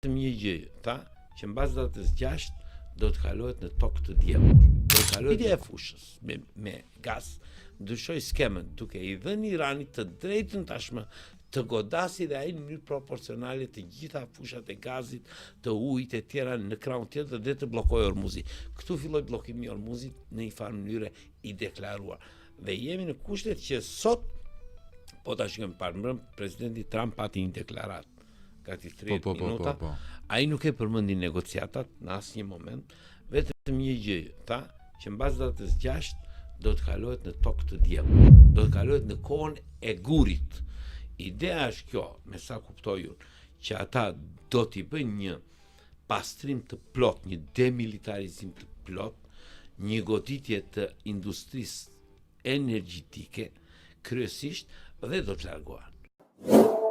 Një gjë, tha që mbas datës 6 do të kalohet në tokë të djemur. Do të kalohet e fushës me gaz. Ndryshoi skemën duke i dhënë Iranit të drejtën tashmë të godasi dhe ai në mënyrë proporcionale të gjitha fushat e gazit, të ujit e tjera në krahun tjetër dhe të bllokojë Ormuzin. Këtu filloi bllokimi i Ormuzit në një farë mënyrë i deklaruar. Dhe jemi në kushtet që sot, po ta shikojmë parë presidenti Trump pati një deklaratë gati 30 minuta. Ai nuk e përmendi negociatat në asnjë moment, vetëm një gjë, tha që mbas datës 6 do të kalohet në tokë të djemur. Do të kalohet në kohën e gurit. Ideja është kjo, me sa kuptoj unë, që ata do t'i bëjnë një pastrim të plot, një demilitarizim të plot, një goditje të industrisë energjitike, kryesisht, dhe do të largohen.